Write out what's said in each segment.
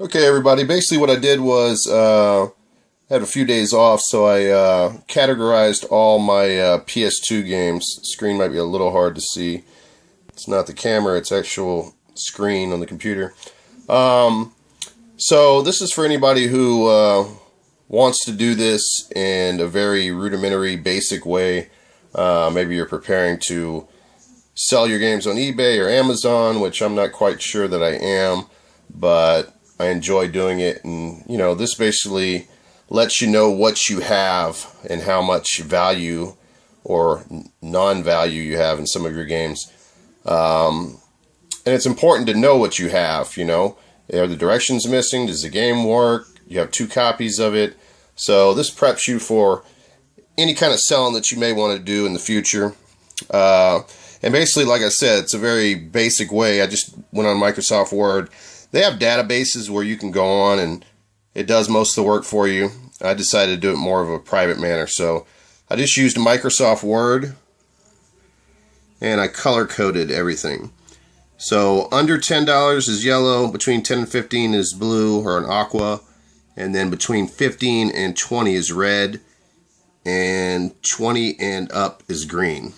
Okay, everybody. Basically, what I did was had a few days off, so I categorized all my PS2 games. The screen might be a little hard to see. It's not the camera; it's actual screen on the computer. So this is for anybody who wants to do this in a very rudimentary, basic way. Maybe you're preparing to sell your games on eBay or Amazon, which I'm not quite sure that I am, but I enjoy doing it. And this basically lets you know what you have and how much value or non-value you have in some of your games. And it's important to know what you have. Are the directions missing? Does the game work? You have 2 copies of it. So this preps you for any kind of selling that you may want to do in the future. And basically, like I said, it's a very basic way. I just went on Microsoft Word. They have databases where you can go on and it does most of the work for you. I decided to do it more of a private manner. So I just used Microsoft Word and I color coded everything. So under $10 is yellow, between 10 and 15 is blue or an aqua, and then between 15 and 20 is red, and 20 and up is green.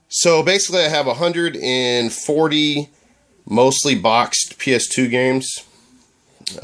So basically I have 140 mostly boxed PS2 games,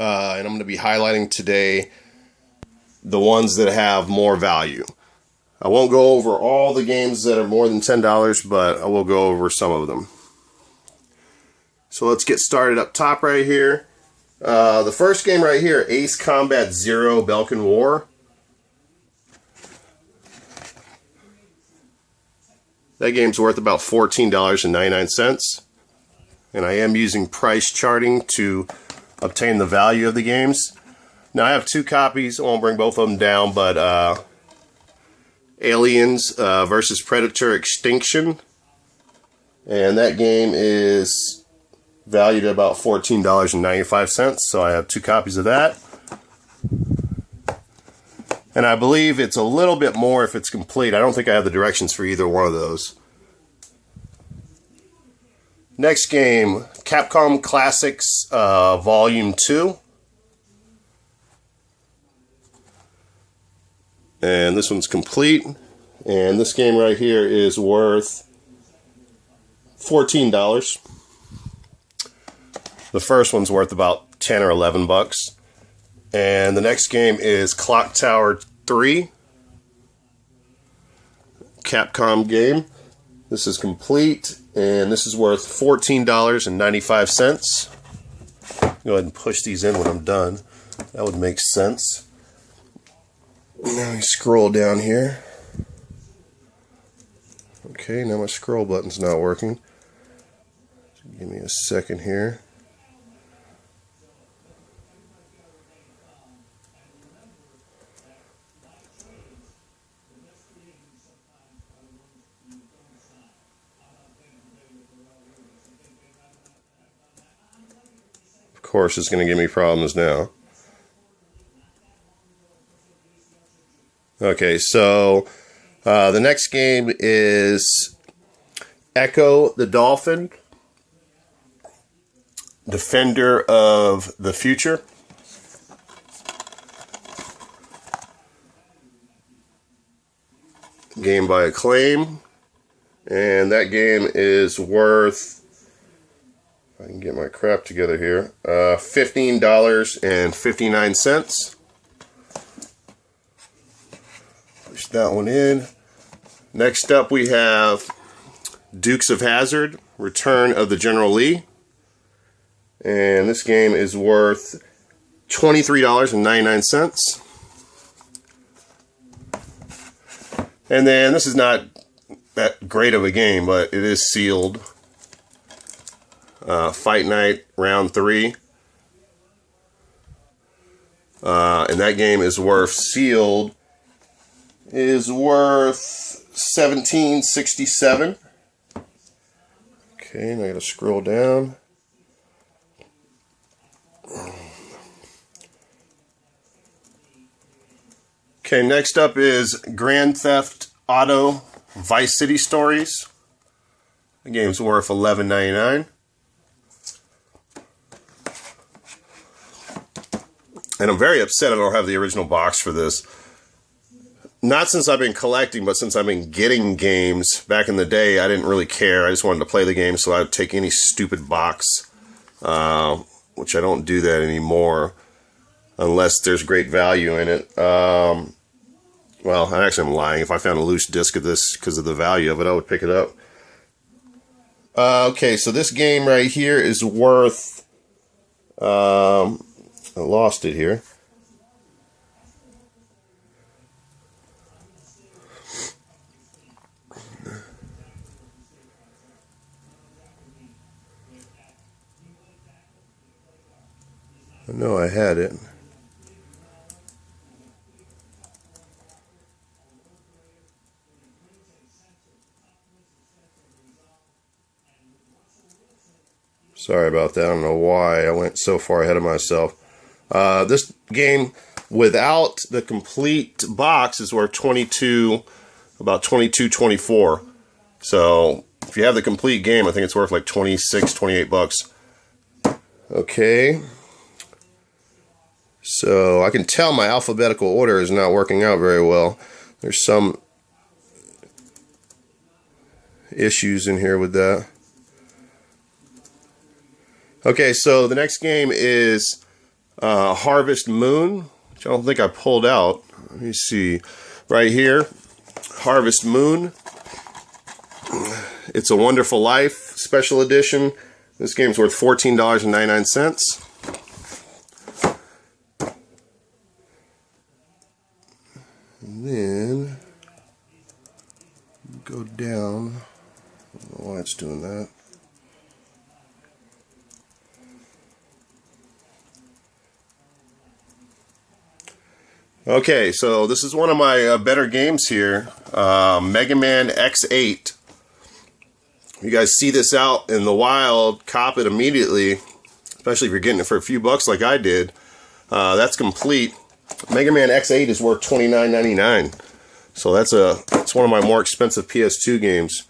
and I'm going to be highlighting today the ones that have more value. I won't go over all the games that are more than $10, but I will go over some of them. So let's get started up top right here. The first game right here, Ace Combat Zero Belkan War. That game's worth about $14.99. And I am using price charting to obtain the value of the games. Now I have 2 copies. I won't bring both of them down, but Aliens versus Predator Extinction. And that game is valued at about $14.95, so I have 2 copies of that. And I believe it's a little bit more if it's complete. I don't think I have the directions for either one of those. Next game, Capcom Classics Volume 2. And this one's complete. And this game right here is worth $14. The first one's worth about 10 or 11 bucks. And the next game is Clock Tower 3. Capcom game. This is complete, and this is worth $14.95. Go ahead and push these in when I'm done. That would make sense. Now you scroll down here. Okay, now my scroll button's not working. Give me a second here. Of course, it's going to give me problems now. Okay, so the next game is Echo the Dolphin, Defender of the Future. Game by Acclaim. And that game is worth, I can get my crap together here, $15.59. Push that one in. Next up we have Dukes of Hazzard, Return of the General Lee. And this game is worth $23.99. And then this is not that great of a game, but it is sealed. Fight Night Round 3. And that game is worth, sealed, is worth $17.67. Okay, now I gotta scroll down. Okay, next up is Grand Theft Auto Vice City Stories. The game's worth $11.99. And I'm very upset I don't have the original box for this. Not since I've been collecting, but since I've been getting games. Back in the day, I didn't really care. I just wanted to play the game, so I would take any stupid box, which I don't do that anymore, unless there's great value in it. Well, actually, I'm lying. If I found a loose disc of this because of the value of it, I would pick it up. Okay, so this game right here is worth... I lost it here. I know I had it. Sorry about that. I don't know why I went so far ahead of myself. This game without the complete box is worth about $22.24. So if you have the complete game, I think it's worth like 26, 28 bucks. Okay. So I can tell my alphabetical order is not working out very well. There's some issues in here with that. Okay, so the next game is Harvest Moon, which I don't think I pulled out. Let me see. Right here, Harvest Moon. It's a Wonderful Life Special Edition. This game's worth $14.99. And then go down. I don't know why it's doing that. Okay, so this is one of my better games here, Mega Man X8. You guys see this out in the wild, cop it immediately, especially if you're getting it for a few bucks like I did. That's complete. Mega Man X8 is worth $29.99, so that's one of my more expensive PS2 games.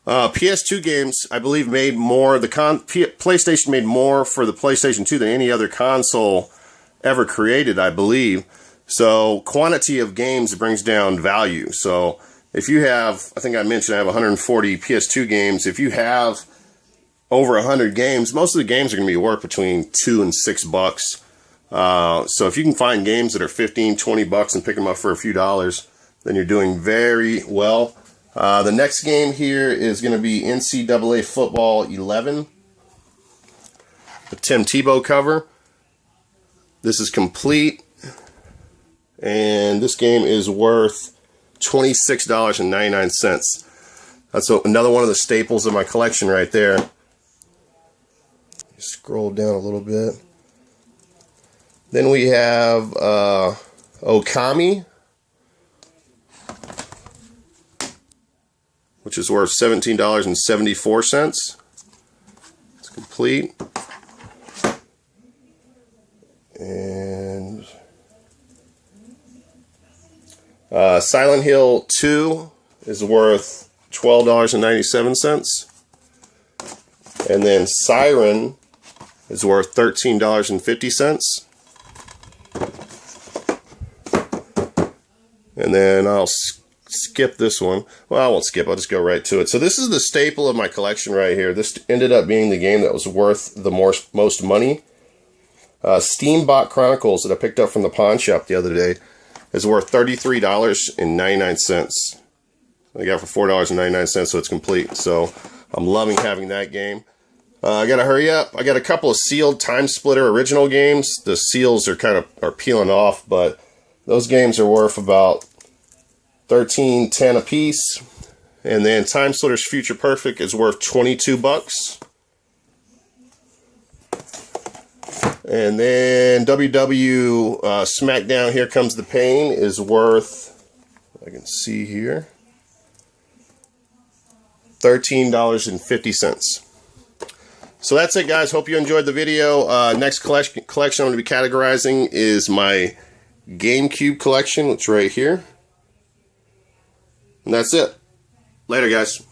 PS2 games, I believe, made more. PlayStation made more for the PlayStation 2 than any other console ever created, I believe. So quantity of games brings down value. So if you have, I think I mentioned I have 140 PS2 games. If you have over 100 games, most of the games are going to be worth between $2 and $6. So if you can find games that are 15, 20 bucks and pick them up for a few dollars, then you're doing very well. The next game here is going to be NCAA Football 11. The Tim Tebow cover. This is complete. And this game is worth $26.99. That's another one of the staples of my collection right there. Scroll down a little bit. Then we have Okami, which is worth $17.74. It's complete. And Silent Hill 2 is worth $12.97. And then Siren is worth $13.50. And then I'll skip this one. Well, I won't skip. I'll just go right to it. So this is the staple of my collection right here. This ended up being the game that was worth the most money. Steambot Chronicles that I picked up from the pawn shop the other day is worth $33.99. I got it for $4.99, so it's complete. So I'm loving having that game. I gotta hurry up. I got a couple of sealed Time Splitter original games. The seals are are peeling off, but those games are worth about $13.10 a piece. And then Time Splitter's Future Perfect is worth 22 bucks. And then WW SmackDown Here Comes the Pain is worth, I can see here, $13.50. So that's it, guys. Hope you enjoyed the video. Next collection I'm going to be categorizing is my GameCube collection, which is right here. And that's it. Later, guys.